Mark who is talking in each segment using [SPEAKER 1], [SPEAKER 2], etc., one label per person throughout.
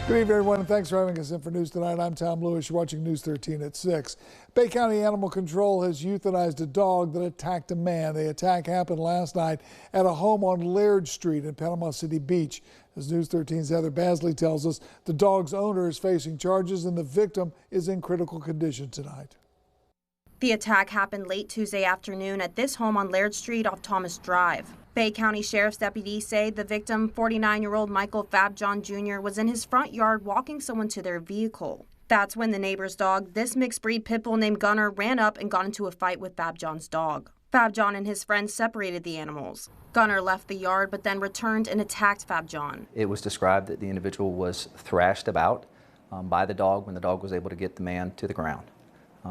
[SPEAKER 1] Good evening, everyone, and thanks for having us in for News Tonight. I'm Tom Lewis. You're watching News 13 at 6. Bay County Animal Control has euthanized a dog that attacked a man. The attack happened last night at a home on Laird Street in Panama City Beach. As News 13's Heather Basley tells us, the dog's owner is facing charges and the victim is in critical condition tonight.
[SPEAKER 2] The attack happened late Tuesday afternoon at this home on Laird Street off Thomas Drive. Bay County Sheriff's deputies say the victim, 49-year-old Michael Fabjohn Jr., was in his front yard walking someone to their vehicle. That's when the neighbor's dog, this mixed breed pit bull named Gunner, ran up and got into a fight with Fabjohn's dog. Fabjohn and his friends separated the animals. Gunner left the yard but then returned and attacked Fabjohn.
[SPEAKER 3] It was described that the individual was thrashed about by the dog when the dog was able to get the man to the ground.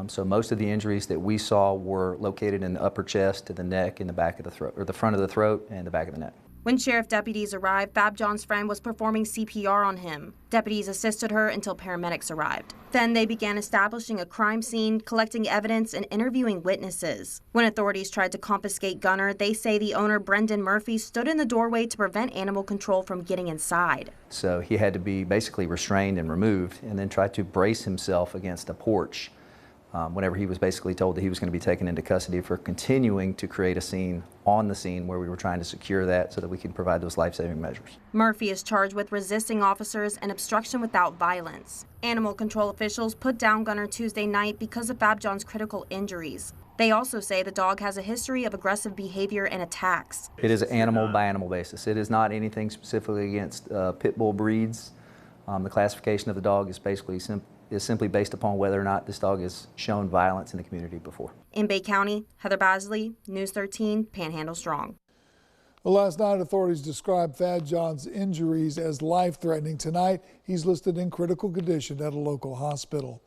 [SPEAKER 3] So most of the injuries that we saw were located in the upper chest, to the neck, and the back of the throat, or the front of the throat and the back of the neck.
[SPEAKER 2] When sheriff deputies arrived, Fabjohn's friend was performing CPR on him. Deputies assisted her until paramedics arrived. Then they began establishing a crime scene, collecting evidence, and interviewing witnesses. When authorities tried to confiscate Gunner, they say the owner, Brendan Murphy, stood in the doorway to prevent animal control from getting inside.
[SPEAKER 3] So he had to be basically restrained and removed, and then tried to brace himself against a porch whenever he was basically told that he was going to be taken into custody for continuing to create a scene on the scene where we were trying to secure that so that we could provide those life-saving measures.
[SPEAKER 2] Murphy is charged with resisting officers and obstruction without violence. Animal control officials put down Gunner Tuesday night because of Fabjohn's critical injuries. They also say the dog has a history of aggressive behavior and attacks.
[SPEAKER 3] It is animal by animal basis. It is not anything specifically against pit bull breeds. The classification of the dog is basically simply based upon whether or not this dog has shown violence in the community before.
[SPEAKER 2] In Bay County, Heather Basley, News 13, Panhandle Strong.
[SPEAKER 1] Well, last night, authorities described Fabjohn's injuries as life-threatening. Tonight, he's listed in critical condition at a local hospital.